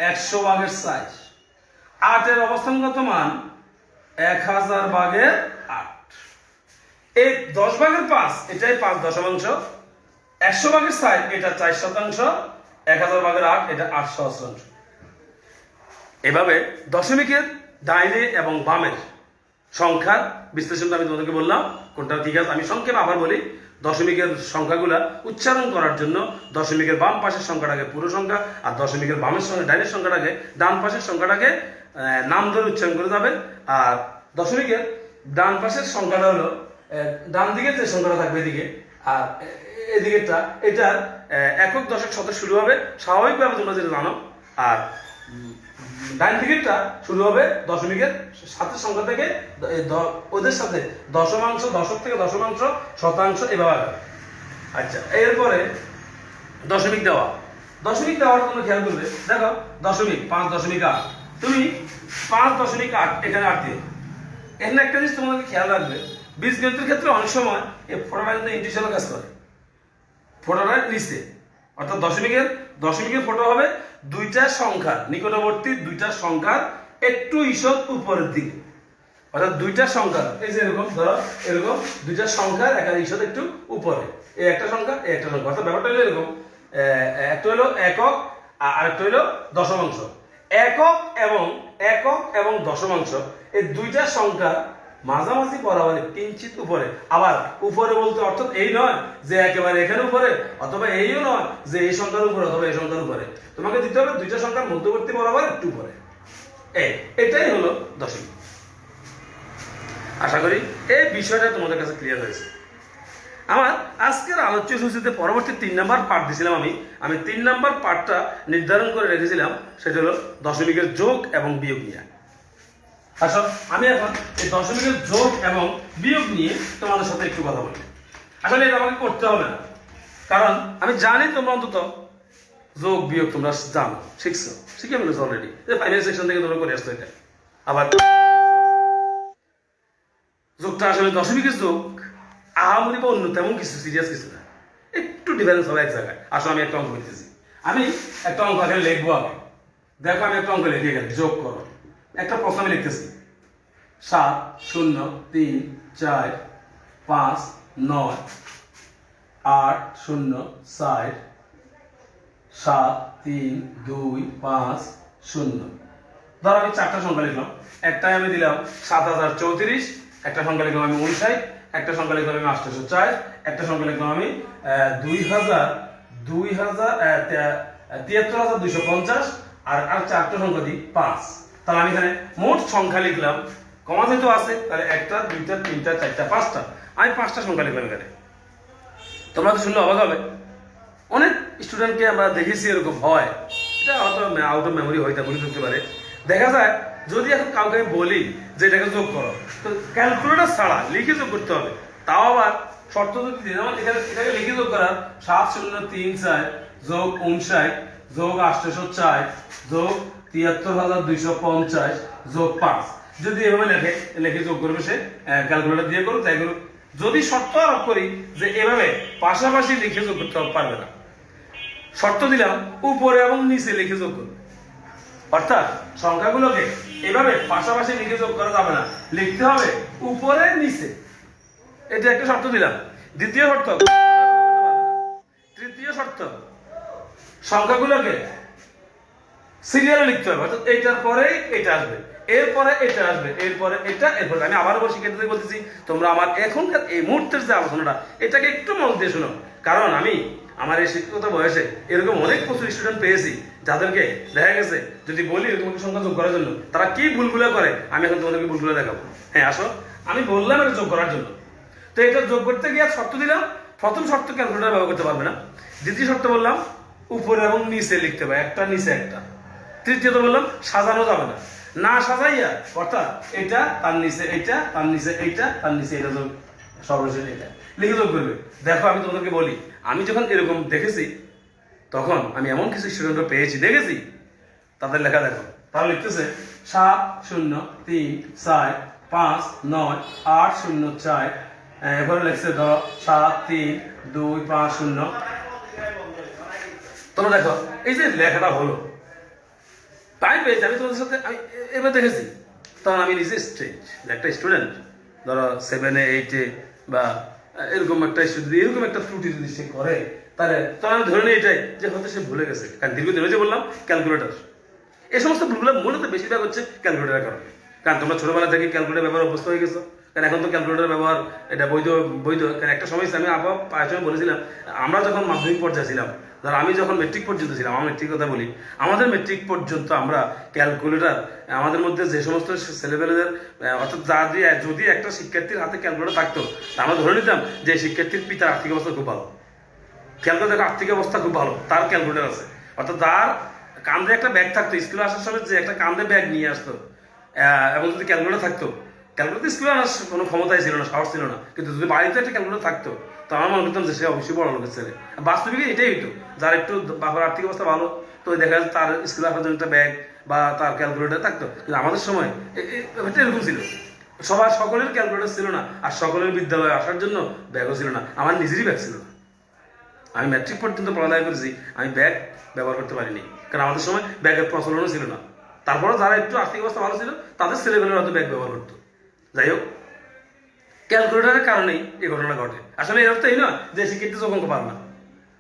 100/4, 8 এর অবস্থানগত মান 1000/8। এই 10/5 এটাই 5 দশমাংশ, 100/6 এটা 4%, 1000/8 এটা 8 সহস্রাংশ। এভাবে দশমিকের ডাইনে এবং বামের সংখ্যার বিশ্লেষণটা আমি তোমাদেরকে বললাম কোনটা ঠিক আছে। আমি সংক্ষেপে আবার বলি, দশমিকের সংখ্যাগুলা উচ্চারণ করার জন্য দশমিকের বাম পাশের সংখ্যাটাকে পুরো সংখ্যা, আর দশমিকের বামের সঙ্গে ডাইনের সংখ্যাটাকে, ডান পাশের সংখ্যাটাকে নাম ধরে উচ্চারণ করে যাবে। আর দশমিকের ডান পাশের সংখ্যাটা হলো ডান দিকে যে সংখ্যাটা থাকবে এদিকে, আর এদিকেরটা এটার একক দশক শতক শুরু হবে স্বাভাবিকভাবে, তোমরা যেটা জানো। আর ডাইন দিকেরটা শুরু হবে দশমিকের সাথে সংখ্যা থেকে, ওদের সাথে দশমাংশ, দশক থেকে দশমাংশ, শতাংশ এভাবে। আচ্ছা, এরপরে দশমিক দেওয়া। দশমিক দেওয়ার তোমরা খেয়াল করবে, দেখো দশমিক 5.8, তুমি 5.8 এখানে 8 দিয়ে। এখানে একটা জিনিস তোমাদেরকে খেয়াল রাখবে, বীজগণিতের ক্ষেত্রে অনেক সময় এই ফোটাটা কিন্তু ইন্টিজারের কাজ করে, ফোটাটা নিচে, অর্থাৎ দশমিকের ফোটা হবে দুইটা সংখ্যার নিকটবর্তী, দুইটা সংখ্যার একটু ঈষৎ উপরের দিকে, অর্থাৎ দুইটা সংখ্যার এই যে এরকম ধরো, এরকম দুইটা সংখ্যার একটা ঈষৎ একটু উপরে, এই একটা সংখ্যা, এই একটা সংখ্যা, অর্থাৎ ব্যাপারটা হলো এরকম, একটা হলো একক আর একটা হলো দশমাংশ। একক এবং দশমাংশ এই দুইটা সংখ্যা মাঝামাঝি বরাবর কিঞ্চিত উপরে। আবার উপরে বলতে অর্থাৎ এই নয় যে একেবারে এখানে উপরে, অথবা এইও নয় যে এই সংখ্যার উপরে অথবা এই সংখ্যার উপরে, তোমাকে দিতে হবে দুইটা সংখ্যার মধ্যবর্তী বরাবর একটু উপরে। এটাই হলো দশমিক। আশা করি এই বিষয়টা তোমাদের কাছে ক্লিয়ার হয়েছে। আমার আজকের আলোচ্য সূচিতে পরবর্তী 3 নাম্বার পার্ট দিয়েছিলাম। আমি 3 নাম্বার পার্টটা নির্ধারণ করে রেখেছিলাম, সেটা হলো দশমিকের যোগ এবং বিয়োগ নিয়ে। আসো আমি এখন এই দশমিকের যোগ এবং বিয়োগ নিয়ে তোমাদের সাথে একটু কথা বলি। আসলে এটা আমাকে করতে হবে না, কারণ আমি জানি তোমরা অন্তত যোগ বিয়োগ তোমরা জানো, শিখে ফেলেছো অলরেডি, ফাইনাল সেকশন থেকে তোমরা করে আসতো এটা। আবার যোগটা আসলে দশমিকের যোগ আহামরি বা অন্য তেমন কিছু সিরিয়াস কিছু না, একটু ডিফারেন্স হবে এক জায়গায়। আসলে আমি একটা অঙ্ক করতেছি, আমি একটা অঙ্ক আগে লিখবো। আগে দেখো আমি একটা অঙ্ক লিখে গেছি, যোগ করো। একটা প্রশ্ন আমি লিখতেছি, 7 0 3 4 5 9 8 0 4 7 3 2 5 0। ধরো আমি 4টা সংখ্যা লিখলাম। একটাই আমি দিলাম 7034, একটা সংখ্যা লিখলাম আমি 59, একটা সংখ্যা লিখলাম আমি 804, একটা সংখ্যা লিখলাম আমি 73,250, আর 4টা সংখ্যা দিই 5। তাহলে আমি এখানে মোট সংখ্যা লিখলাম, কমা যেহেতু আছে তাহলে 1টা 2টা 3টা 4টা 5টা, আমি 5টা সংখ্যা লিখলাম এখানে। তোমরা তো শুনলে অবাক হবে, অনেক স্টুডেন্টকে আমরা দেখেছি এরকম হয়, এটা হয়তো আউট অফ মেমোরি হইতে পারে। দেখা যায় যদি এখন কাউকে আমি বলি যে এটাকে যোগ করো, তো ক্যালকুলেটর ছাড়া লিখে যোগ করতে হবে। তাও আবার শর্ত যদি দিন, আমার এটাকে লিখে যোগ করার 7034 যোগ 59 যোগ 804 যোগ 73,250 যোগ 5, যদি এভাবে লিখে যোগ করবে সে, ক্যালকুলেটর দিয়ে করুক তাই করুক। যদি শর্ত আরোপ করি যে এভাবে পাশাপাশি লিখে যোগ করতে পারবে না, শর্ত দিলাম উপরে এবং নিচে লিখে যোগ করবে, অর্থাৎ সংখ্যাগুলোকে এভাবে পাশাপাশি লিখে যোগ করা যাবে না, লিখতে হবে উপরে নিচে। এটা একটা শর্ত দিলাম। দ্বিতীয় শর্ত, তৃতীয় শর্ত, সংখ্যাগুলোকে সিরিয়ালে লিখতে হবে, অর্থাৎ এইটার পরে এটা আসবে, এরপরে এটা আসবে, এরপরে এটা, এরপরে। আমি আবার শিক্ষার্থীদের বলতেছি, তোমরা আমার এখনকার এই মুহূর্তের যে আলোচনাটা এটাকে একটু মন দিয়ে শোনো, কারণ আমি আমার এই শিক্ষকতা বয়সে এরকম অনেক প্রচুর স্টুডেন্ট পেয়েছি যাদেরকে দেখা গেছে যদি বলি এরকম সংখ্যা যোগ করার জন্য তারা কি ভুলগুলো করে, আমি এখন তোমাদেরকে ভুলগুলো দেখাবো। হ্যাঁ আসো, আমি বললাম এটা যোগ করার জন্য, তো এটা যোগ করতে গিয়ে শর্ত দিলাম। প্রথম শর্ত ক্যালকুলেটর ব্যবহার করতে পারবে না। দ্বিতীয় শর্ত বললাম উপরে এবং নিচে লিখতে হবে, একটা নিচে একটা। তৃতীয়ত বললাম সাজানো যাবে না, না সাজাইয়া, অর্থাৎ এটা তার নিচে এইটা, তার নিচে এইটা, তার নিচে এটা যোগ, সর্বশেষ এটা লিখে যোগ করবে। দেখো আমি তোমাদেরকে বলি, আমি যখন এরকম দেখেছি তখন আমি এমন কিছু স্টুডেন্টরা পেয়েছি, দেখেছি তাদের লেখা দেখো, তারা লিখতেছে 7 0 3 4 5 9 8 0 4, এরপরে লিখছে ধরো 7 3 2 5 0। তোমরা দেখো এই যে লেখাটা হলো, তাই পেয়েছি আমি তোমাদের সাথে, আমি এবার দেখেছি তখন আমি নিজে স্ট্রেঞ্জ, একটা স্টুডেন্ট ধরো 7-8 বা এরকম একটা স্টুডেন্ট এরকম একটা ত্রুটি যদি সে করে, তাহলে তখন ধরে নিই এটাই যে হয়তো সে ভুলে গেছে। কারণ দীর্ঘদিন যে বললাম ক্যালকুলেটর, এই সমস্ত ভুলগুলো মূলত বেশিরভাগ হচ্ছে ক্যালকুলেটারের কারণে। কারণ তোমরা ছোটবেলা থেকে ক্যালকুলেটার ব্যবহার অভ্যস্ত হয়ে গেছো। কারণ এখন তো ক্যালকুলেটার ব্যবহার এটা বৈধ বৈধ। কারণ একটা সময় আমি আবার বলেছিলাম, আমরা যখন মাধ্যমিক পর্যায়ে ছিলাম, ধর আমি যখন মেট্রিক পর্যন্ত ছিলাম, আমার মেট্রিক কথা বলি, আমাদের মেট্রিক পর্যন্ত আমরা ক্যালকুলেটার, আমাদের মধ্যে যে সমস্ত ছেলেপেলেদের অর্থাৎ যদি একটা শিক্ষার্থীর হাতে ক্যালকুলেটার থাকতো, আমরা ধরে নিতাম যে শিক্ষার্থীর পিতার আর্থিক অবস্থা খুব ভালো। ক্যালকুলেটার আর্থিক অবস্থা খুব ভালো, তার ক্যালকুলেটার আছে। অর্থাৎ তার কাঁধে একটা ব্যাগ থাকতো, স্কুলে আসার সময় যে একটা কাঁধে ব্যাগ নিয়ে আসতো, এবং যদি ক্যালকুলেটার থাকতো, ক্যালকুলেটার স্কুলে আনার কোনো ক্ষমতাই ছিল না, সাহস ছিল না, কিন্তু যদি বাড়িতে একটা ক্যালকুলেটার থাকতো, তো আমার মনে করতাম যে সে অবশ্যই বড় লোকের ছেলে। বাস্তবিক এটাই হইতো, যার একটু বাবার আর্থিক অবস্থা ভালো, তো দেখা যাচ্ছে তার স্কুলে আসার জন্য একটা ব্যাগ বা তার ক্যালকুলেটার থাকতো। কিন্তু আমাদের সময় ব্যাপারটা এরকম ছিল, সকলের ক্যালকুলেটার ছিল না, আর সকলের বিদ্যালয়ে আসার জন্য ব্যাগও ছিল না। আমার নিজেরই ব্যাগ ছিল না। আমি ম্যাট্রিক পর্যন্ত পড়ালেখা করেছি, আমি ব্যাগ ব্যবহার করতে পারিনি, কারণ আমাদের সময় ব্যাগের প্রচলনও ছিল না। তারপরে যারা একটু আর্থিক অবস্থা ভালো ছিল, তাদের ছেলেমেয়েরা হয়তো ব্যাগ ব্যবহার করতো। যাই হোক, ক্যালকুলেটারের কারণেই এই ঘটনা ঘটে। আসলে এর অর্থ এই নয় যে শিক্ষার্থী যোগ অঙ্ক পারে না,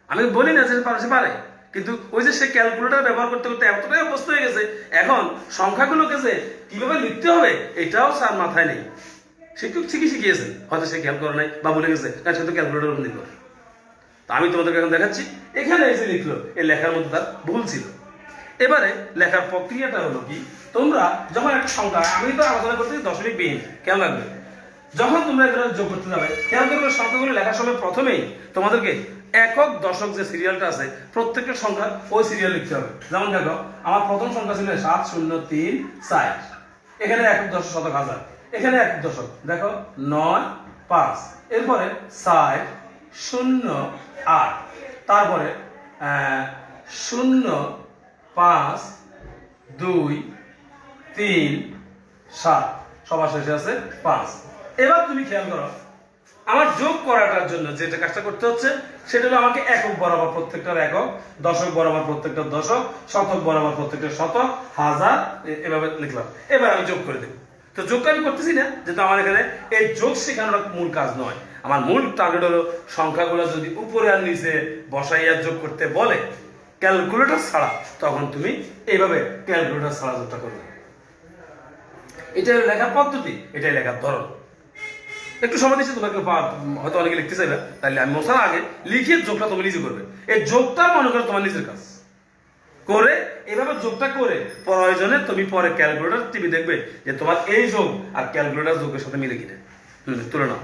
আমি বলি না যে সে পারে, কিন্তু ওই যে সে ক্যালকুলেটার ব্যবহার করতে করতে এতটাই অভ্যস্ত হয়ে গেছে, এখন সংখ্যাগুলোকে যে কিভাবে লিখতে হবে এটাও তার মাথায় নেই। শিক্ষক ঠিকই শিখিয়েছেন, হয়তো সে খেয়াল করে নাই বা ভুলে গেছে, কারণ সে তো ক্যালকুলেটার উপর নির্ভর। তা আমি তোমাদেরকে এখন দেখাচ্ছি, এখানে এসে লিখলো, এই লেখার মধ্যে তার ভুল ছিল। এবারে লেখার প্রক্রিয়াটা হলো কি, তোমরা যখন একটা সংখ্যা, আমি তো আলোচনা করতে দশমিক বিহীন, কেমন লাগবে যখন তোমরা এগুলো যোগ করতে যাবে, খেয়াল করবে সংখ্যাগুলো লেখার সময় প্রথমেই তোমাদেরকে একক দশক যে সিরিয়ালটা আছে, প্রত্যেকটা সংখ্যা ওই সিরিয়াল লিখতে হবে। যেমন দেখো, আমার প্রথম সংখ্যা ছিল 703 এখানে একক দশক শতক হাজার, এখানে একক দশক দেখো 9 5, এরপরে 4 0 8, তারপরে 0 5 2 3 7, সবার শেষে আছে 5। এবার তুমি খেয়াল করো, আমার যোগ করাটার জন্য যেটা কাজটা করতে হচ্ছে, সেটা হলো আমাকে একক বরাবর প্রত্যেকটার একক, দশক বরাবর প্রত্যেকটা দশক, শতক বরাবর প্রত্যেকটা শতক, হাজার, এভাবে লিখলাম। এবার আমি যোগ করে দেব। তো যোগটা আমি করতেছি না, যেহেতু আমার এখানে এই যোগ শেখানোর মূল কাজ নয়। আমার মূল টার্গেট হলো সংখ্যাগুলো যদি উপরে আর নিচে বসাইয়া যোগ করতে বলে ক্যালকুলেটর ছাড়া, তখন তুমি এইভাবে ক্যালকুলেটর ছাড়া যোগটা করবে। এটাই লেখার পদ্ধতি, এটাই লেখার ধরন। একটু সময় দিচ্ছি তোমাকে, হয়তো অনেকে লিখতে চাইবে, তাহলে আমি মশার আগে লিখে যোগটা তুমি নিজে করবে। এই যোগটা মনে করো তোমার নিজের কাজ করে, এইভাবে যোগটা করে প্রয়োজনে তুমি পরে ক্যালকুলেটর টিভি দেখবে যে তোমার এই যোগ আর ক্যালকুলেটর যোগের সাথে মিলে কিনে তুলে নাও।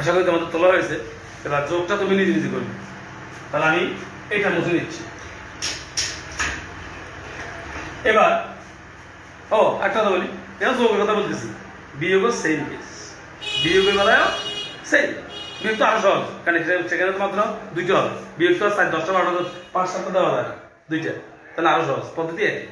আশা করি তোমাদের তোলা হয়েছে। এবার যোগটা তুমি নিজে নিজে করবে। তাহলে আমি এটা মুছে নিচ্ছি। এবার একটা কথা বলি, এবার যোগের কথা বলতেছি, বিয়োগও সেম কেস, বিয়োগের বেলায় সেম। বিয়োগ তো আরো সহজ, কারণ সেখানে তো মাত্র দুইটা হবে। বিয়োগ তো 4 10টা 12টা 5 7টা দেওয়া যায় না, দুইটা, তাহলে আরো সহজ পদ্ধতি একই।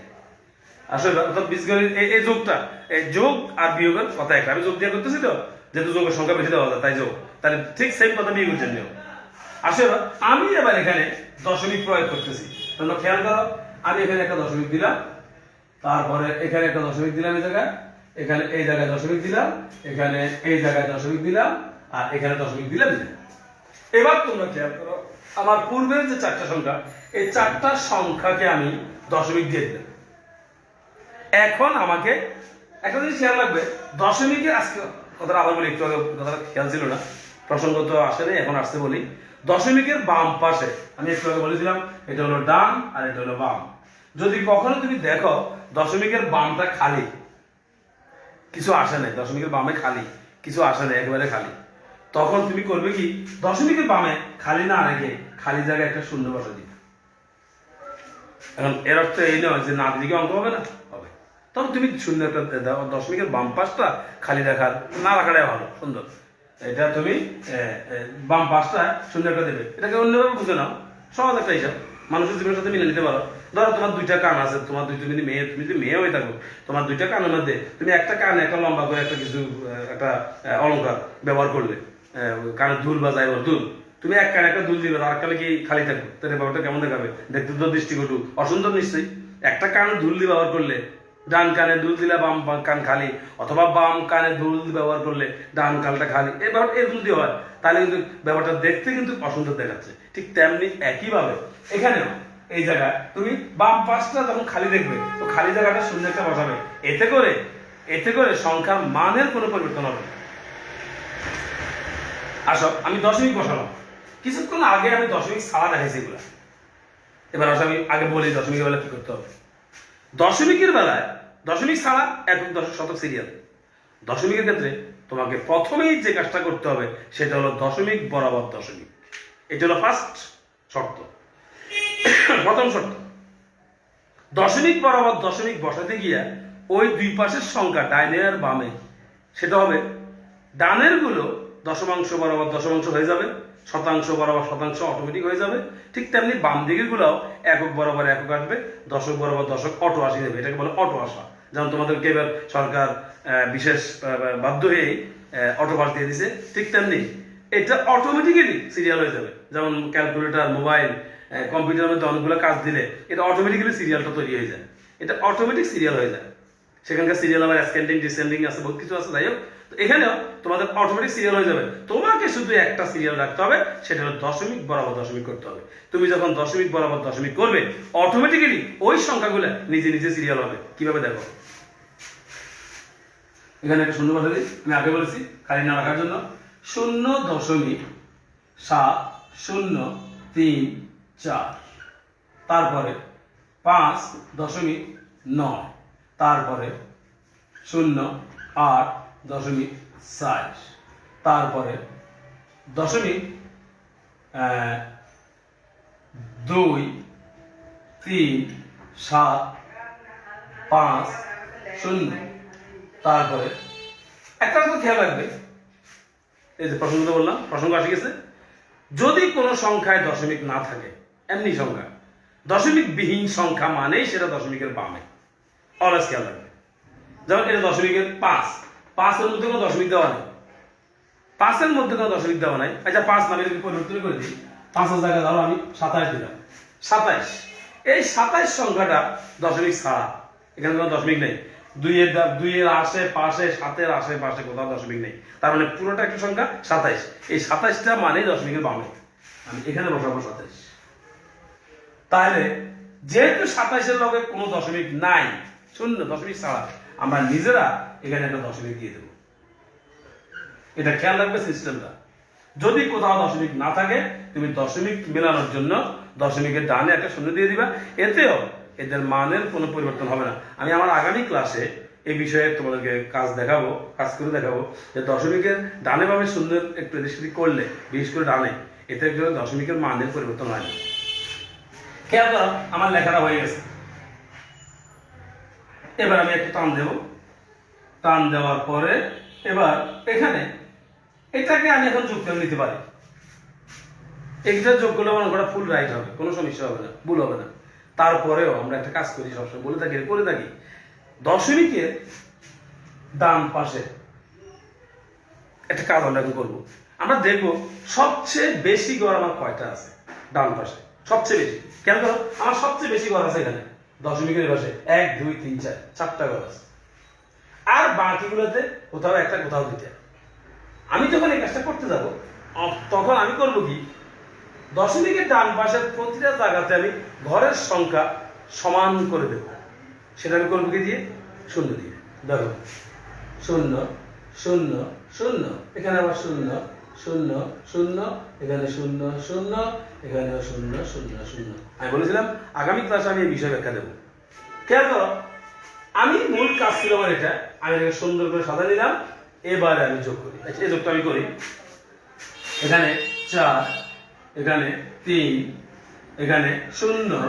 আসলে অর্থাৎ বীজগণিত এই যোগটা, এই যোগ আর বিয়োগের কথা একটা। আমি যোগ দিয়ে করতেছি তো, যেহেতু যোগের সংখ্যা বেশি দেওয়া যায় তাই যোগ, তাহলে ঠিক সেম কথা বিয়োগের জন্য। আসলে আমি এবার এখানে দশমিক প্রয়োগ করতেছি, তোমরা খেয়াল করো, আমি এখানে একটা দশমিক দিলাম, তারপরে এখানে একটা দশমিক দিলাম, এই জায়গায়, এখানে এই জায়গায় দশমিক দিলাম, এখানে এই জায়গায় দশমিক দিলাম, আর এখানে দশমিক দিলাম। এবার তোমরা খেয়াল করো, আমার পূর্বের যে 4টা সংখ্যা, এই 4টা সংখ্যাকে আমি দশমিক দিয়ে দিলাম। এখন আমাকে একটা জিনিস খেয়াল রাখবে, দশমিকের, আজকে কথাটা আবার বলি, একটু আগে কথাটা খেয়াল ছিল না, প্রসঙ্গ তো আসেনি, এখন আসতে বলি। দশমিকের বাম পাশে আমি একটু আগে বলেছিলাম, এটা হলো ডান আর এটা হলো বাম। যদি কখনো তুমি দেখো দশমিকের বামটা খালি, কিছু আসে নাই, দশমিকের বামে খালি, কিছু আসে নাই, একেবারে খালি, তখন তুমি করবে কি, দশমিকের বামে খালি না রেখে খালি জায়গায় একটা শূন্য বসা দিবে। এখন এর অর্থ এই নয় যে না দিকে অঙ্ক হবে না, হবে। তবে তুমি শূন্য একটা দাও, দশমিকের বাম পাশটা খালি রাখার না রাখাটাই ভালো, সুন্দর। এটা তুমি বাম পাশটা শূন্য একটা দেবে, এটাকে অন্যভাবে বুঝে নাও, সহজ একটা হিসাব, মানুষের জীবনের সাথে মিলে নিতে পারো। ধরো তোমার দুইটা কান আছে, তোমার তুমি যদি মেয়ে হয়ে থাকো, তোমার দুইটা কানের মধ্যে তুমি একটা কানে একটা লম্বা করে একটা কিছু একটা অলংকার ব্যবহার করলে, কানের দুল বা যাইবার দুল, তুমি এক কানে একটা দুল দিবে, আর কানে কি খালি থাকবে, তাহলে ব্যাপারটা কেমন দেখাবে? দেখতে তো দৃষ্টিকটু, অসুন্দর নিশ্চয়ই। একটা কানে দুল দিয়ে ব্যবহার করলে, ডান কানে দুল দিলে বাম কান খালি, অথবা বাম কানে দুল ব্যবহার করলে ডান কানটা খালি, এই ব্যাপারটা এরকম যদি হয়, তাহলে কিন্তু ব্যাপারটা দেখতে কিন্তু অসুন্দর দেখাচ্ছে। ঠিক তেমনি একইভাবে এখানেও এই জায়গায় তুমি বাম পাশটা যখন খালি দেখবে, তো খালি জায়গাটা শূন্য একটা বসাবে, এতে করে সংখ্যার মানের কোনো পরিবর্তন হবে না। আসো আমি দশমিক বসালাম, কিছুক্ষণ আগে আমি দশমিক ছাড়া দেখাইছি এগুলা। এবার আসো আমি আগে বলি দশমিকের বেলা কি করতে হবে। দশমিকের বেলায় দশমিক ছাড়া একক, দশক, শতক, সিরিয়াল। দশমিকের ক্ষেত্রে তোমাকে প্রথমেই যে কাজটা করতে হবে সেটা হলো দশমিক বরাবর দশমিক। এটা হলো ফার্স্ট শর্ত, প্রথম শর্ত। দশমিক বরাবর দশমিক বসাতে গিয়া ওই দুই পাশের সংখ্যা ডাইনে আর বামে, সেটা হবে ডানের গুলো দশমাংশ বরাবর দশমাংশ হয়ে যাবে, শতাংশ বরাবর শতাংশ অটোমেটিক হয়ে যাবে। ঠিক তেমনি বাম দিকের গুলাও একক বরাবর একক আসবে, দশক বরাবর দশক অটো আসি দেবে, এটাকে বলে অটো আসা। যেমন তোমাদেরকে এবার সরকার বিশেষ বাধ্য হয়েই অটো পাস দিয়ে দিছে, ঠিক তেমনি এটা অটোমেটিক্যালি সিরিয়াল হয়ে যাবে। যেমন ক্যালকুলেটর, মোবাইল, কম্পিউটারের মধ্যে অনেকগুলো কাজ দিলে এটা অটোমেটিক্যালি সিরিয়ালটা তৈরি হয়ে যায়, এটা অটোমেটিক সিরিয়াল হয়ে যায়। সেখানকার সিরিয়াল আবার অ্যাসেন্ডিং ডিসেন্ডিং আছে, বহুত কিছু আছে। যাই হোক, তো এখানেও তোমাদের অটোমেটিক সিরিয়াল হয়ে যাবে। তোমাকে শুধু একটা সিরিয়াল রাখতে হবে, সেটা হলো দশমিক বরাবর দশমিক করতে হবে। তুমি যখন দশমিক বরাবর দশমিক করবে, অটোমেটিক্যালি ওই সংখ্যাগুলো নিজে নিজে সিরিয়াল হবে। কিভাবে দেখো, এখানে একটা শূন্য বসে দিই, আমি আগে বলেছি খালি না রাখার জন্য। 0.7034, তারপরে 5.9, তারপরে 0.8.4, তারপরে 0.23750, তারপরে একটা তো খেয়াল রাখবে, এই যে প্রসঙ্গটা বললাম, প্রসঙ্গ আসে গেছে, যদি কোনো সংখ্যায় দশমিক না থাকে, এমনি সংখ্যা, দশমিক বিহীন সংখ্যা মানেই সেটা দশমিকের বামে, অলওয়েজ খেয়াল রাখবে। যেমন এটা দশমিকের 5, 5-এর মধ্যে কোনো দশমিক দেওয়া নেই, 5-এর মধ্যে কোনো দশমিক দেওয়া নাই। আচ্ছা 5 নামে যদি পরিবর্তন করে দিই, 5-এর জায়গায় ধরো আমি 27 দিলাম, 27, এই 27 সংখ্যাটা দশমিক ছাড়া, এখানে কোনো দশমিক নেই। 2-এর আশেপাশে, 7-এর আশেপাশে কোথাও দশমিক নেই, তার মানে পুরোটা একটা সংখ্যা 27। এই 27টা মানেই দশমিকের বামে, আমি এখানে বসাবো 27। তাহলে যেহেতু 27-এর লগে কোনো দশমিক নাই, শূন্য দশমিক ছাড়া, আমরা নিজেরা এখানে একটা দশমিক দিয়ে দেবো। এটা খেয়াল রাখবে সিস্টেমটা। যদি কোথাও দশমিক না থাকে, তুমি দশমিক মেলানোর জন্য দশমিকের ডানে একটা শূন্য দিয়ে দিবা, এতেও এদের মানের কোনো পরিবর্তন হবে না। আমি আমার আগামী ক্লাসে এই বিষয়ে তোমাদেরকে কাজ করে দেখাবো যে দশমিকের ডানে বামে শূন্য একটু এদিক করলে, বিশেষ করে ডানে, এতে দশমিকের মানের পরিবর্তন হয় না। খেয়াল করো, আমার লেখাটা হয়ে গেছে। এবার আমি একটু টান দেব, টান দেওয়ার পরে এবার এখানে এটাকে আমি এখন যোগ করে নিতে পারি। এটা যোগ করলে মনে করা ফুল রাইট হবে, কোনো সমস্যা হবে না, ভুল হবে না। তারপরেও আমরা একটা কাজ করি, সবসময় করে থাকি, দশমিকের ডান পাশে একটা কাজ আমরা এখন করবো। আমরা দেখবো সবচেয়ে বেশি ঘর আমার কয়টা আছে ডান পাশে, সবচেয়ে বেশি। কেন করো, আমার সবচেয়ে বেশি ঘর আছে এখানে দশমিকের পাশে 1, 2, 3, 4, 4টা ঘর আছে, আর বাকিগুলোতে কোথাও একটা কোথাও দুইটা। আমি যখন এই কাজটা করতে যাব, তখন আমি করবো কি, দশমিকের ডান পাশের প্রতিটা জায়গাতে আমি ঘরের সংখ্যা সমান করে দেব। সেটা আমি করবো কি দিয়ে, শূন্য দিয়ে। দেখো 0, 0, 0, এখানে আবার 0, 0, 0, এখানে 0, 0, এখানে 0, 0, 0। আমি বলেছিলাম আগামী ক্লাসে আমি এই বিষয়ে ব্যাখ্যা দেবো। খেয়াল করো, আমি মূল কাজ ছিল আমার এটা, আমি এটাকে সুন্দর করে সাজা নিলাম। এবারে আমি যোগ করি, এই যোগটা আমি করি। এখানে 4, এখানে 3, এখানে 0,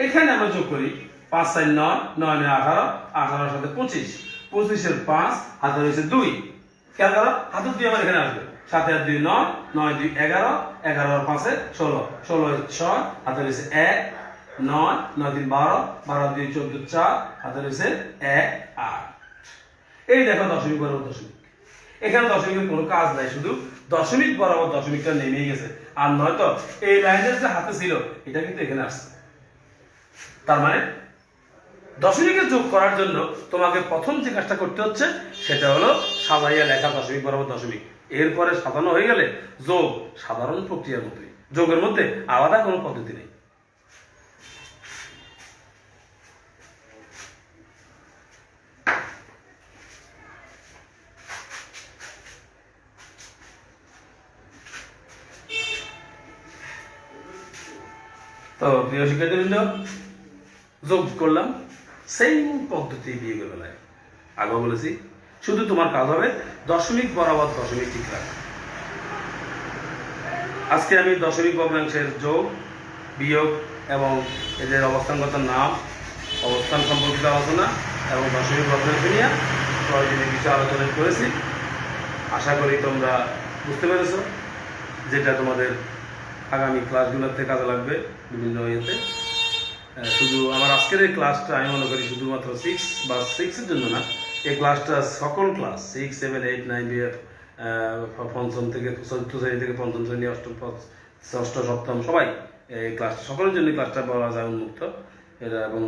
এখানে আমরা যোগ করি 5 4 9, 9 9 18, 18 সাথে 25, 25 5 হাতে রয়েছে 2। খেয়াল করো, হাতের 2 আমার এখানে আসবে। 7 আর 2 9, 9 2 11, 11 আর 5 16, 16 6 হাতে রয়েছে 1, 9, 9 3 12, 12 2 14 4 হাতে রয়েছে 1 8। এই দেখো দশমিক বরাবর দশমিক। এখানে দশমিকের কোনো কাজ নাই, শুধু দশমিক বরাবর দশমিকটা নেমে গেছে। আর নয়তো এই লাইনের যে হাতে ছিল এটা কিন্তু এখানে আসছে। তার মানে দশমিকে যোগ করার জন্য তোমাকে প্রথম যে কাজটা করতে হচ্ছে সেটা হলো সাজাইয়া লেখা দশমিক বরাবর দশমিক। এরপরে সাজানো হয়ে গেলে যোগ সাধারণ প্রক্রিয়ার মতোই, যোগের মধ্যে আলাদা কোনো পদ্ধতি নেই। তো প্রিয় শিক্ষার্থীবৃন্দ, যোগ করলাম সেই পদ্ধতি বিয়োগ বেলায় আগে বলেছি, শুধু তোমার কাজ হবে দশমিক বরাবর দশমিক ঠিক রাখা। আজকে আমি দশমিক ভগ্নাংশের যোগ বিয়োগ এবং এদের অবস্থানগত নাম, অবস্থান সম্পর্কিত আলোচনা এবং দশমিক ভগ্নাংশ নিয়ে প্রয়োজনীয় কিছু আলোচনা করেছি। আশা করি তোমরা বুঝতে পেরেছ, যেটা তোমাদের আগামী ক্লাসগুলোতে কাজে লাগবে বিভিন্ন ইয়েতে। শুধু আমার আজকের এই ক্লাসটা আমি মনে করি শুধুমাত্র 6 বা 6-এর জন্য না, এই ক্লাসটা সকল ক্লাস 6 7 8 9 পঞ্চম থেকে চতুর্থ শ্রেণী থেকে পঞ্চম শ্রেণী, অষ্টম ষষ্ঠ সপ্তম সবাই এই ক্লাস, সকলের জন্য ক্লাসটা বলা যায় উন্মুক্ত এটা। এবং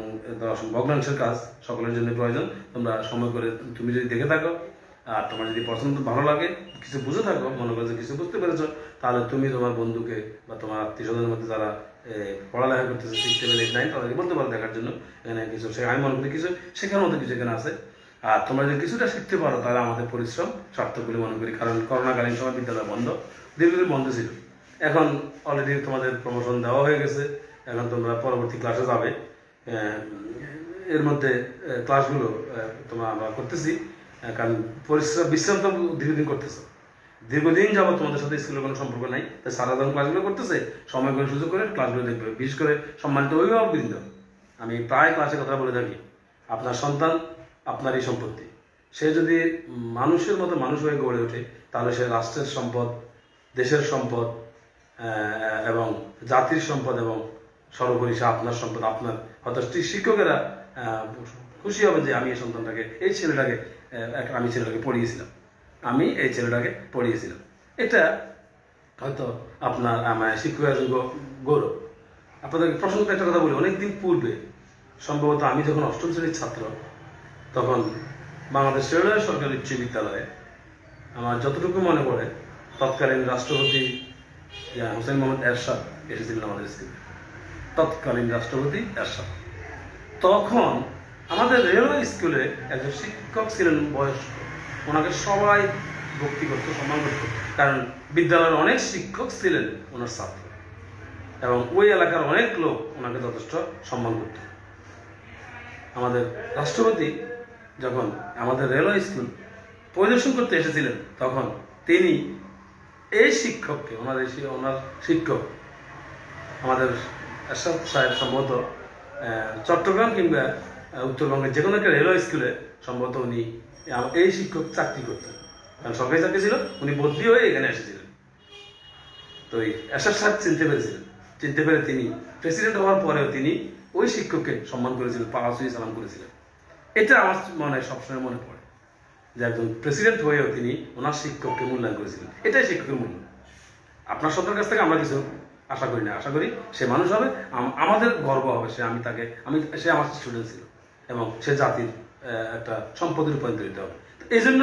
ভগ্নাংশের কাজ সকলের জন্য প্রয়োজন। তোমরা সময় করে তুমি যদি দেখে থাকো আর তোমার যদি পছন্দ ভালো লাগে, কিছু বুঝে থাকো, মনে করো যে কিছু বুঝতে পেরেছো, তাহলে তুমি তোমার বন্ধুকে বা তোমার আত্মীয় স্বজনের মধ্যে যারা পড়ালেখা করতেছে 6 7 8 9 তাদেরকে বলতে পারো দেখার জন্য। এখানে কিছু আমি মনে করি কিছু শেখার মতো কিছু এখানে আছে। আর তোমরা যদি কিছুটা শিখতে পারো তাহলে আমাদের পরিশ্রম সার্থক বলে মনে করি। কারণ করোনাকালীন সময় বিদ্যালয় বন্ধ, দীর্ঘদিন বন্ধ ছিল। এখন অলরেডি তোমাদের প্রমোশন দেওয়া হয়ে গেছে, এখন তোমরা পরবর্তী ক্লাসে যাবে। এর মধ্যে ক্লাসগুলো তোমরা আমরা করতেছি, কারণ বিশ্রাম তো দীর্ঘদিন করতেছো, দীর্ঘদিন যাবো তোমাদের সাথে স্কুলের কোনো সম্পর্ক নাই, তাই সারা যখন ক্লাসগুলো করতেছে সময় করে সুযোগ করে ক্লাসগুলো দেখবে। বিশেষ করে সম্মানিত অভিভাবকবৃন্দ, আমি প্রায় ক্লাসে কথা বলে থাকি, আপনার সন্তান আপনারই সম্পত্তি। সে যদি মানুষের মতো মানুষ হয়ে গড়ে ওঠে তাহলে সে রাষ্ট্রের সম্পদ, দেশের সম্পদ এবং জাতির সম্পদ, এবং সর্বোপরি সে আপনার সম্পদ। আপনার হয়তো শিক্ষকেরা খুশি হবে যে আমি এই সন্তানটাকে, এই ছেলেটাকে, আমি ছেলেটাকে পড়িয়েছিলাম, আমি এই ছেলেটাকে পড়িয়েছিলাম। এটা হয়তো আপনার আমার শিক্ষকের গৌরব। আপনাদেরকে প্রসঙ্গে একটা কথা বলি, অনেকদিন পূর্বে সম্ভবত আমি যখন অষ্টম শ্রেণীর ছাত্র, তখন বাংলাদেশ রেলওয়ে সরকারি উচ্চ বিদ্যালয়ে আমার যতটুকু মনে পড়ে তৎকালীন রাষ্ট্রপতি হোসেন মোহাম্মদ এরশাদ এসেছিলেন আমাদের স্কুলে। তৎকালীন রাষ্ট্রপতি এরশাদ। তখন আমাদের রেলওয়ে স্কুলে একজন শিক্ষক ছিলেন বয়স্ক, ওনাকে সবাই ভক্তি করতো, সম্মান করতো, কারণ বিদ্যালয়ের অনেক শিক্ষক ছিলেন ওনার ছাত্র এবং ওই এলাকার অনেক লোক ওনাকে যথেষ্ট সম্মান করত। আমাদের রাষ্ট্রপতি যখন আমাদের রেলওয়ে স্কুল পরিদর্শন করতে এসেছিলেন তখন তিনি এই শিক্ষককে, ওনার শিক্ষক আমাদের এরশাদ সাহেব সম্ভবত চট্টগ্রাম কিংবা উত্তরবঙ্গের যে কোনো একটা রেলওয়ে স্কুলে সম্ভবত উনি এই শিক্ষক চাকরি করতেন, কারণ সরকারি চাকরি ছিল, উনি বদলি হয়ে এখানে এসেছিলেন। তো এই এরশাদ সাহেব চিনতে পেরে তিনি প্রেসিডেন্ট হওয়ার পরেও তিনি ওই শিক্ষককে সম্মান করেছিলেন, পাহাড়ি সালাম করেছিলেন। এটা আমার মনে সবসময় মনে পড়ে যে একজন প্রেসিডেন্ট হয়েও তিনি ওনার শিক্ষককে মূল্যায়ন করেছিলেন। এটাই শিক্ষকের মূল্য। আপনার সন্তানের কাছ থেকে আমরা কিছু আশা করি না, আশা করি সে মানুষ হবে, আমাদের গর্ব হবে সে সে আমার স্টুডেন্ট ছিল এবং সে জাতির একটা সম্পদের রূপান্তরিত হবে। এই জন্য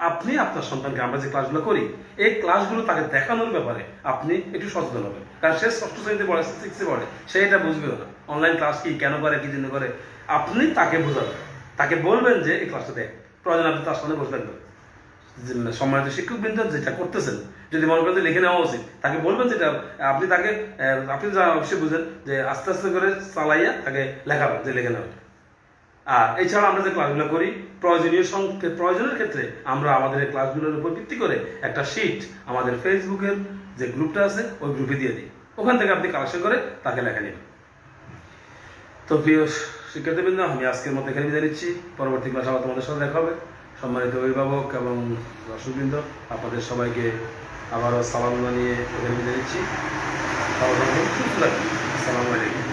আপনি আপনার সন্তানকে, আমরা যে ক্লাসগুলো করি এই ক্লাসগুলো তাকে দেখানোর ব্যাপারে আপনি একটু সচেতন হবেন। কারণ সে ষষ্ঠ শ্রেণীতে পড়ে, 6-এ পড়ে, সে এটা বুঝবেও না অনলাইন ক্লাস কি, কেন করে, কি জন্য করে। আপনি তাকে বোঝাবেন, তাকে বলবেন যে এই ক্লাসটা দেখ, প্রয়োজন আপনি তার সামনে বসে থাকবেন। সম্মানিত শিক্ষকবৃন্দ যেটা করতেছেন, যদি মনে করেন লিখে নেওয়া উচিত, তাকে বলবেন যেটা আপনি যা অবশ্যই বুঝেন যে আস্তে আস্তে করে চালাইয়া তাকে লেখাবেন যে লিখে নেওয়া। আর এছাড়া আমরা যে ক্লাসগুলো করি প্রয়োজনের ক্ষেত্রে আমরা আমাদের এই ক্লাসগুলোর উপর ভিত্তি করে একটা শিট আমাদের ফেসবুকের যে গ্রুপটা আছে ওই গ্রুপে দিয়ে দিই, ওখান থেকে আপনি কালেকশন করে তাকে লেখা নেবেন। তো প্রিয় শিক্ষার্থীবৃন্দ, আমি আজকের মতো এখানে বিদায় নিচ্ছি। পরবর্তী ক্লাস আবার তোমাদের সাথে দেখা হবে। সম্মানিত অভিভাবক এবং দর্শকবৃন্দ, আপনাদের সবাইকে আবারও সালাম জানিয়ে এখানে বিদায় নিচ্ছি। ভালো থাকুন, সুস্থ থাকুন। আসসালামু আলাইকুম।